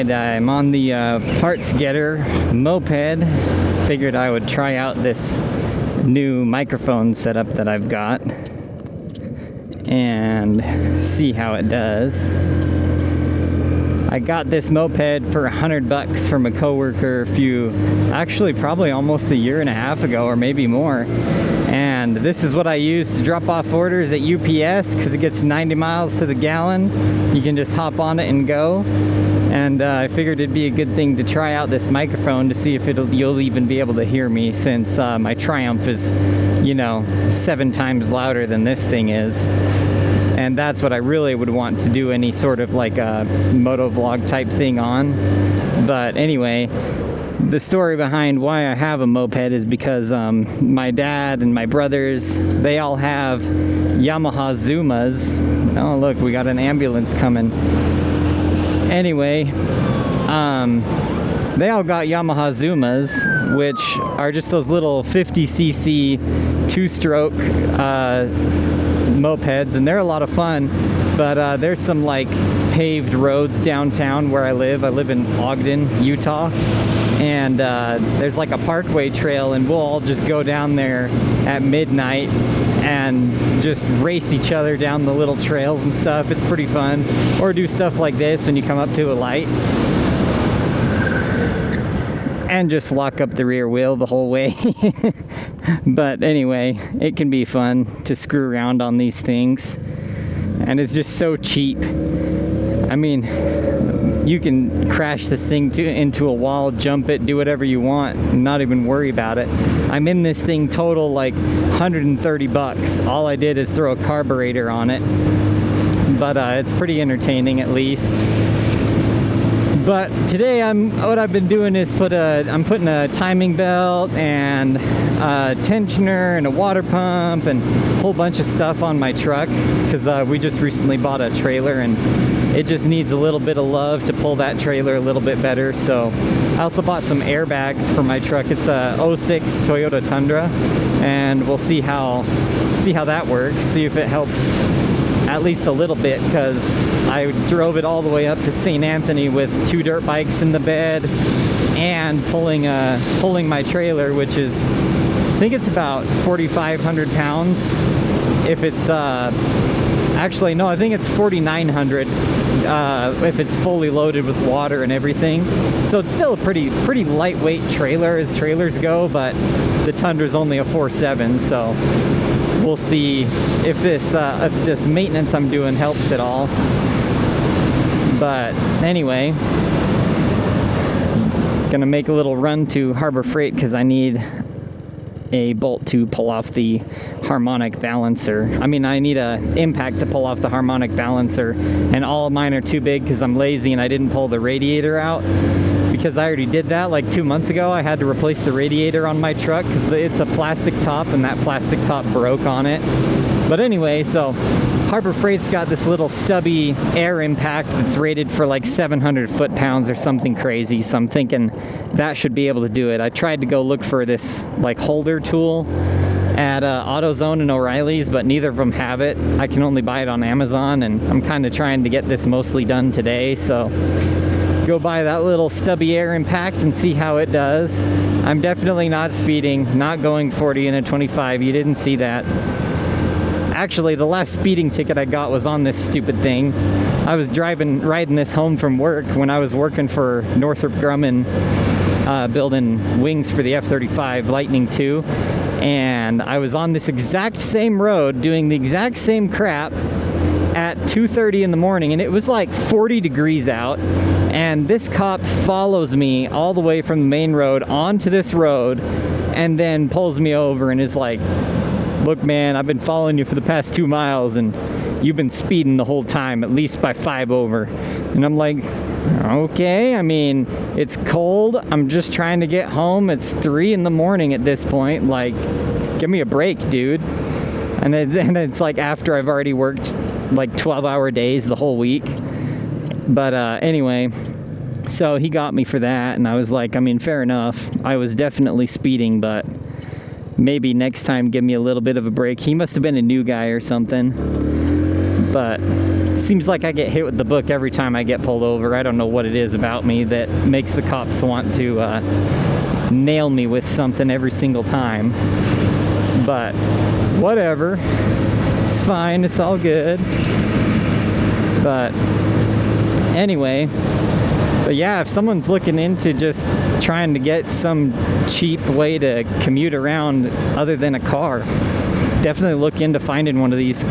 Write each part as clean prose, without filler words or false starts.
Alright, I'm on the parts getter moped. Figured I would try out this new microphone setup that I've got and see how it does. I got this moped for $100 from a coworker probably almost a year and a half ago, or maybe more. And this is what I use to drop off orders at UPS because it gets 90 miles to the gallon. You can just hop on it and go. And I figured it'd be a good thing to try out this microphone to see if you'll even be able to hear me, since my Triumph is, 7 times louder than this thing is. And that's what I really would want to do any sort of like a moto vlog type thing on. But anyway, the story behind why I have a moped is because my dad and my brothers, they all have Yamaha Zumas. Oh look, we got an ambulance coming. Anyway, they all got Yamaha Zumas, which are just those little 50cc two-stroke mopeds, and they're a lot of fun. But there's some like paved roads downtown where I live. I live in Ogden, Utah, and there's like a parkway trail, and we'll all just go down there at midnight and just race each other down the little trails and stuff. It's pretty fun. Or do stuff like this when you come up to a light and just lock up the rear wheel the whole way. But anyway, it can be fun to screw around on these things, and it's just so cheap. I mean, you can crash this thing into a wall, jump it, do whatever you want, and not even worry about it. I'm in this thing total like $130. All I did is throw a carburetor on it, but it's pretty entertaining at least. But today what I've been doing is I'm putting a timing belt and a tensioner and a water pump and a whole bunch of stuff on my truck, because we just recently bought a trailer and it just needs a little bit of love to pull that trailer a little bit better. So I also bought some airbags for my truck. It's a 06 Toyota Tundra, and we'll see how that works, see if it helps at least a little bit, because I drove it all the way up to St. Anthony with 2 dirt bikes in the bed and pulling my trailer, which is, I think it's about 4,500 pounds. If it's actually, no, I think it's 4,900 if it's fully loaded with water and everything. So it's still a pretty lightweight trailer as trailers go, but the Tundra's only a 4.7, so we'll see if this maintenance I'm doing helps at all. But anyway, gonna make a little run to Harbor Freight because I need a bolt to pull off the harmonic balancer. I mean, I need a impact to pull off the harmonic balancer, and all of mine are too big because I'm lazy and I didn't pull the radiator out, because I already did that like 2 months ago. I had to replace the radiator on my truck because it's a plastic top and that plastic top broke on it. But anyway, so Harbor Freight's got this little stubby air impact that's rated for like 700 foot-pounds or something crazy, so I'm thinking that should be able to do it. I tried to go look for this like holder tool at AutoZone and O'Reilly's, but neither of them have it. I can only buy it on Amazon, and I'm kind of trying to get this mostly done today, so go buy that little stubby air impact and see how it does. I'm definitely not speeding, not going 40 in a 25. You didn't see that. Actually, the last speeding ticket I got was on this stupid thing. I was riding this home from work when I was working for Northrop Grumman, building wings for the F-35 Lightning II, and I was on this exact same road doing the exact same crap at 2:30 in the morning, and it was like 40 degrees out, and this cop follows me all the way from the main road onto this road and then pulls me over and is like, "Look, man, I've been following you for the past 2 miles and you've been speeding the whole time, at least by 5 over." And I'm like, okay, I mean, it's cold, I'm just trying to get home, it's 3 in the morning at this point, like, give me a break, dude. And it's like after I've already worked like 12-hour days the whole week. But anyway, so he got me for that, and I was like, I mean, fair enough, I was definitely speeding, but maybe next time give me a little bit of a break. He must have been a new guy or something. But Seems like I get hit with the book every time I get pulled over. I don't know what it is about me that makes the cops want to nail me with something every single time. But whatever. It's fine. It's all good. But anyway, but yeah, if someone's looking into just trying to get some cheap way to commute around other than a car, definitely look into finding one of these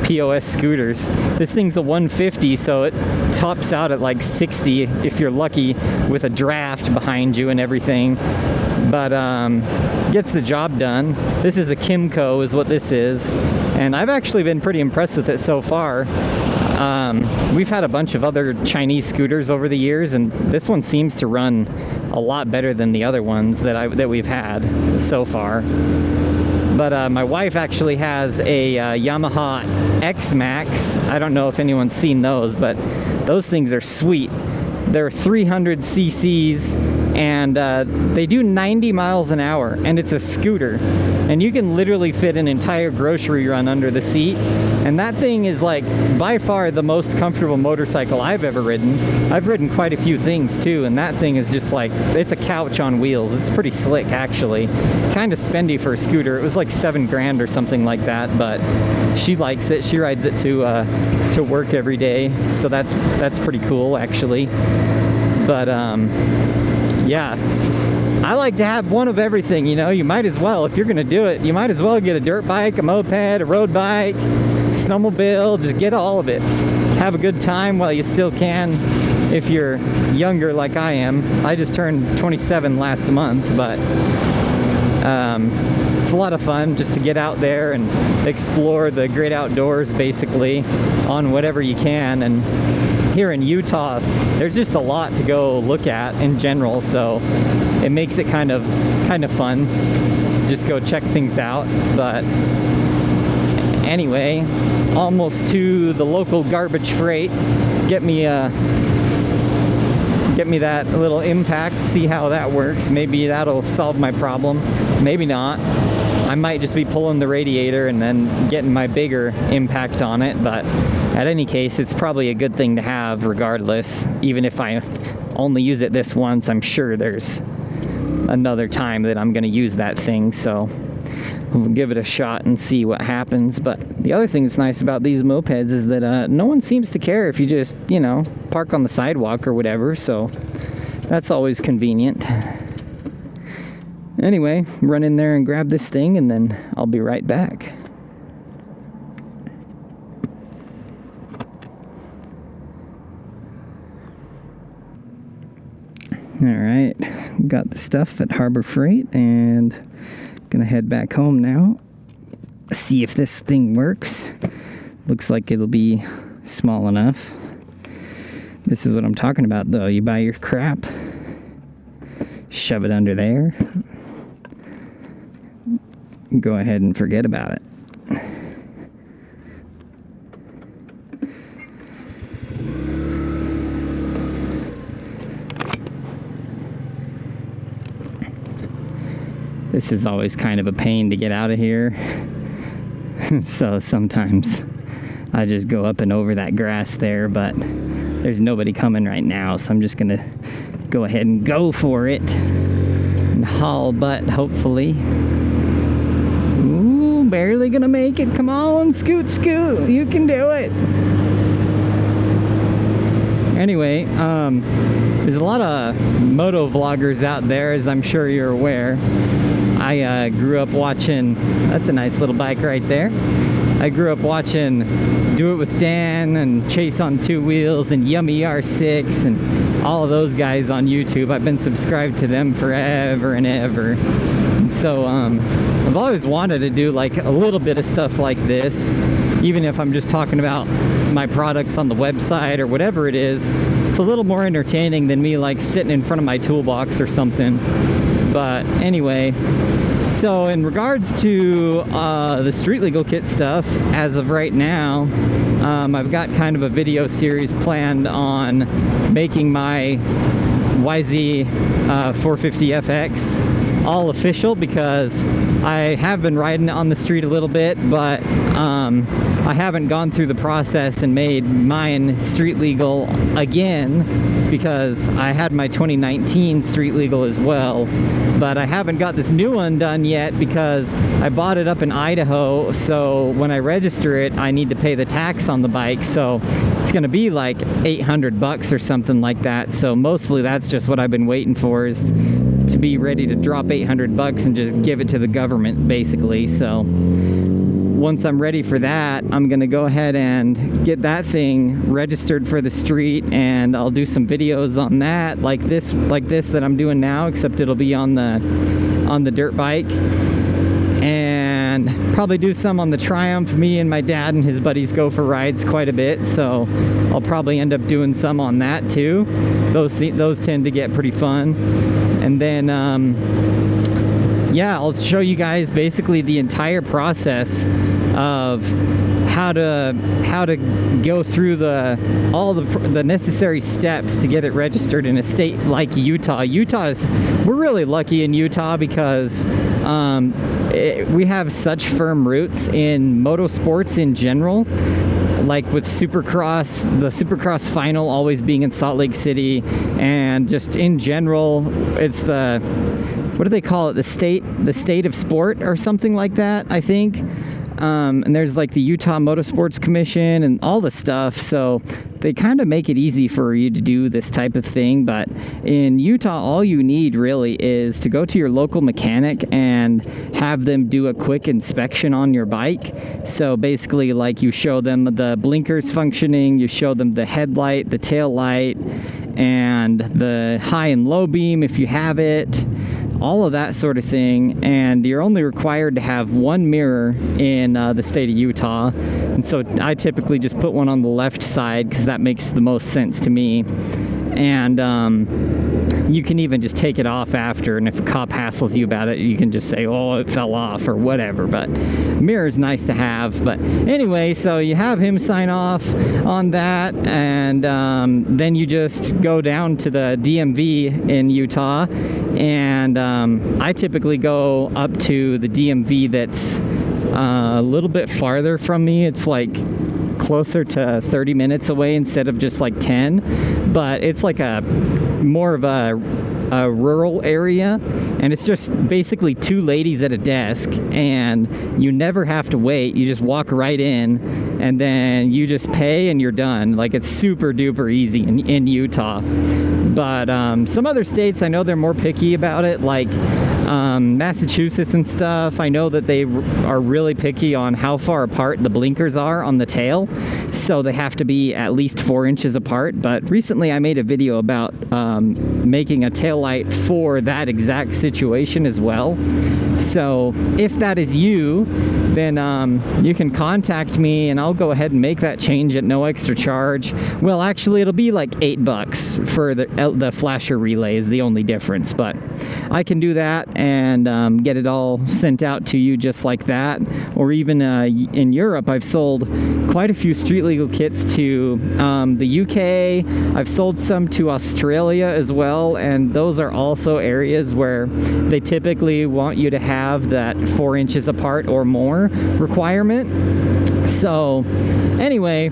POS scooters. This thing's a 150, so it tops out at like 60 if you're lucky, with a draft behind you and everything. But gets the job done. This is a Kimco is what this is, and I've actually been pretty impressed with it so far. We've had a bunch of other Chinese scooters over the years, and this one seems to run a lot better than the other ones that we've had so far. But my wife actually has a Yamaha X-Max. I don't know if anyone's seen those, but those things are sweet. They're 300 cc's, and they do 90 miles an hour, and it's a scooter. And you can literally fit an entire grocery run under the seat. And that thing is like by far the most comfortable motorcycle I've ever ridden. I've ridden quite a few things too, and that thing is just like, it's a couch on wheels. It's pretty slick actually. Kind of spendy for a scooter. It was like $7 grand or something like that, but she likes it. She rides it to work every day, so that's pretty cool actually. But yeah, I like to have one of everything, you know. You might as well, if you're gonna do it, you might as well get a dirt bike, a moped, a road bike, snowmobile. Just get all of it. Have a good time while you still can. If you're younger like I am, I just turned 27 last month, but it's a lot of fun just to get out there and explore the great outdoors basically on whatever you can. And here in Utah, there's just a lot to go look at in general, so it makes it kind of fun to just go check things out. But anyway, almost to the local garbage freight. Get me that little impact, see how that works. Maybe that'll solve my problem. Maybe not. I might just be pulling the radiator and then getting my bigger impact on it, but at any case, it's probably a good thing to have regardless. Even if I only use it this once, I'm sure there's another time that I'm going to use that thing, so we'll give it a shot and see what happens. But the other thing that's nice about these mopeds is that no one seems to care if you just, you know, park on the sidewalk or whatever, so that's always convenient. Anyway, run in there and grab this thing, and then I'll be right back. Alright, got the stuff at Harbor Freight, and gonna head back home now. See if this thing works. Looks like it'll be small enough. This is what I'm talking about though. You buy your crap, shove it under there, go ahead and forget about it. This is always kind of a pain to get out of here. So sometimes I just go up and over that grass there, but there's nobody coming right now, so I'm just gonna go ahead and go for it and haul butt, hopefully. Ooh, barely gonna make it. Come on, scoot, scoot. You can do it. Anyway, there's a lot of moto vloggers out there, as I'm sure you're aware. I grew up watching, that's a nice little bike right there. I grew up watching Do It With Dan and Chase on Two Wheels and Yummy R6 and all of those guys on YouTube. I've been subscribed to them forever and ever. And so I've always wanted to do like a little bit of stuff like this, even if I'm just talking about my products on the website or whatever it is. It's a little more entertaining than me like sitting in front of my toolbox or something. But anyway, so in regards to the street legal kit stuff, as of right now, I've got kind of a video series planned on making my YZ 450FX all official, because I have been riding on the street a little bit, but I haven't gone through the process and made mine street legal again, because I had my 2019 street legal as well, but I haven't got this new one done yet because I bought it up in Idaho. So when I register it, I need to pay the tax on the bike, so it's gonna be like $800 or something like that. So mostly that's just what I've been waiting for, is to be ready to drop $800 and just give it to the government, basically. So once I'm ready for that, I'm gonna go ahead and get that thing registered for the street, and I'll do some videos on that, like this that I'm doing now, except it'll be on the dirt bike, and probably do some on the Triumph. Me and my dad and his buddies go for rides quite a bit, so I'll probably end up doing some on that too. Those tend to get pretty fun. And then yeah, I'll show you guys basically the entire process of how to go through all the necessary steps to get it registered in a state like Utah. We're really lucky in Utah because we have such firm roots in motorsports in general. Like with Supercross, the Supercross final always being in Salt Lake City, and just in general, it's what do they call it? The state of sport or something like that, I think. And there's like the Utah Motorsports Commission and all the stuff, so they kind of make it easy for you to do this type of thing. But in Utah, all you need really is to go to your local mechanic and have them do a quick inspection on your bike. So basically, like, you show them the blinkers functioning, you show them the headlight, the tail light, and the high and low beam if you have it, all of that sort of thing. And you're only required to have one mirror in the state of Utah, and so I typically just put one on the left side because that makes the most sense to me. And you can even just take it off after, and if a cop hassles you about it, you can just say, oh, it fell off or whatever. But mirror is nice to have. But anyway, so you have him sign off on that, and then you just go down to the DMV in Utah, and I typically go up to the DMV that's a little bit farther from me. It's like closer to 30 minutes away instead of just like 10, but it's like more of a rural area, and it's just basically two ladies at a desk, and you never have to wait. You just walk right in, and then you just pay and you're done. Like, it's super duper easy in Utah. But some other states, I know they're more picky about it, like Massachusetts and stuff. I know that they are really picky on how far apart the blinkers are on the tail, so they have to be at least 4 inches apart. But recently I made a video about making a tail light for that exact situation as well. So if that is you, then you can contact me and I'll go ahead and make that change at no extra charge. Well, actually, it'll be like $8 for the flasher relay is the only difference, but I can do that and get it all sent out to you just like that. Or even in Europe, I've sold quite a few street legal kits to the UK. I've sold some to Australia as well, and those are also areas where they typically want you to have that 4 inches apart or more requirement. So anyway,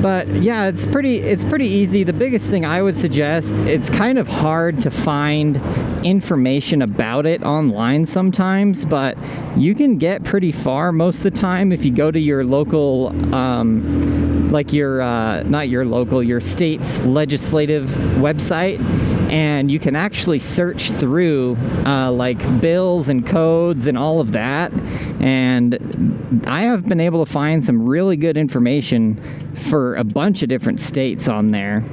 but yeah, it's pretty easy. The biggest thing I would suggest, it's kind of hard to find information about it online sometimes, but you can get pretty far most of the time if you go to your local like your state's legislative website, and you can actually search through like bills and codes and all of that. And I have been able to find some really good information for a bunch of different states on there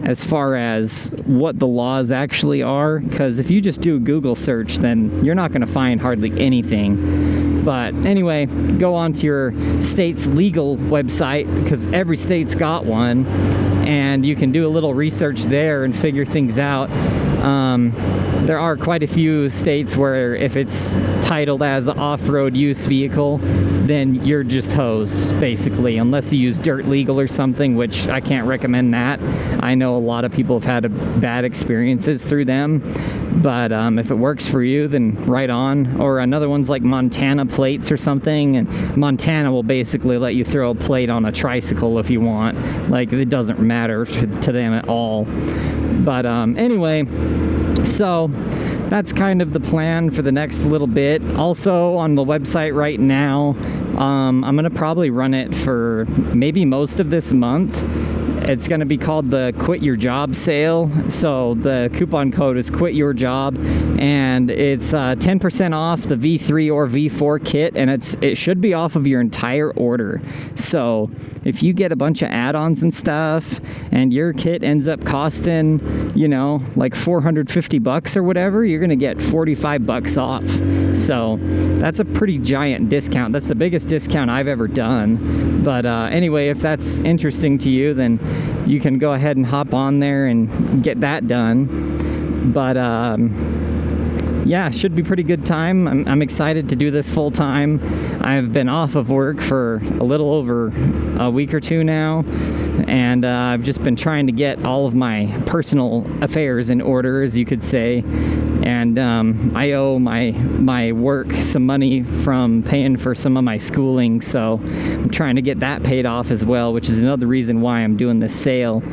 as far as what the laws actually are, because if you just do a Google search, then you're not going to find hardly anything. But anyway, go on to your state's legal website, because every state's got one, and you can do a little research there and figure things out. There are quite a few states where if it's titled as an off-road use vehicle, then you're just hosed, basically, unless you use dirt legal or something, which I can't recommend that. I know a lot of people have had bad experiences through them. But if it works for you, then right on. Or another one's like Montana plates or something, and Montana will basically let you throw a plate on a tricycle if you want. Like, it doesn't matter to them at all. But anyway, so that's kind of the plan for the next little bit. Also, on the website right now, I'm gonna probably run it for maybe most of this month. It's going to be called the Quit Your Job sale. So the coupon code is Quit Your Job, and it's 10% off the V3 or V4 kit, and it should be off of your entire order. So if you get a bunch of add-ons and stuff, and your kit ends up costing, you know, like $450 or whatever, you're going to get $45 off. So that's a pretty giant discount. That's the biggest discount I've ever done. But anyway, if that's interesting to you, then you can go ahead and hop on there and get that done. But yeah, should be pretty good time. I'm excited to do this full time. I've been off of work for a little over a week or two now, and I've just been trying to get all of my personal affairs in order, as you could say. And I owe my work some money from paying for some of my schooling, so I'm trying to get that paid off as well, which is another reason why I'm doing this sale.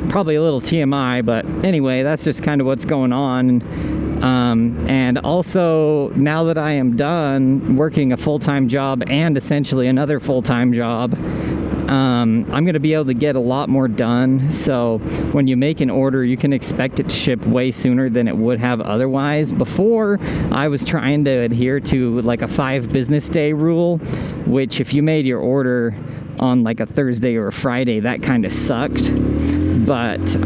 Probably a little TMI, but anyway, that's just kind of what's going on. And also, now that I am done working a full-time job and essentially another full-time job, I'm going to be able to get a lot more done. So when you make an order, you can expect it to ship way sooner than it would have otherwise. Before, I was trying to adhere to like a 5 business day rule, which if you made your order on like a Thursday or a Friday, that kind of sucked. But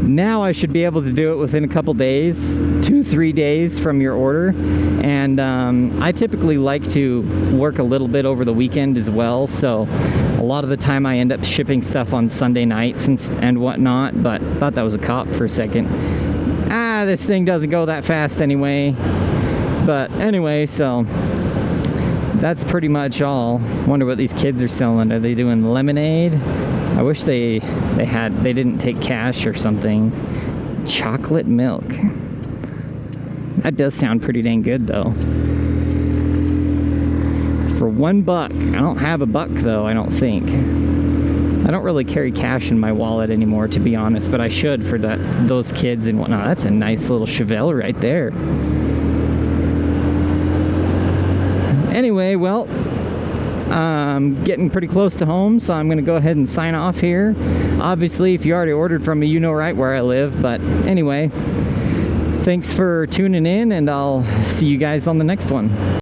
now I should be able to do it within a couple days, 2-3 days from your order. And I typically like to work a little bit over the weekend as well, so a lot of the time I end up shipping stuff on Sunday nights and whatnot. But thought that was a cop for a second. This thing doesn't go that fast anyway. But anyway, so that's pretty much all. Wonder what these kids are selling. Are they doing lemonade? I wish they didn't take cash or something. Chocolate milk. That does sound pretty dang good though. For $1. I don't have $1 though, I don't think. I don't really carry cash in my wallet anymore, to be honest, but I should for those kids and whatnot. That's a nice little Chevelle right there. Anyway, well, getting pretty close to home, so I'm going to go ahead and sign off here. Obviously, if you already ordered from me, you know right where I live. But anyway, thanks for tuning in, and I'll see you guys on the next one.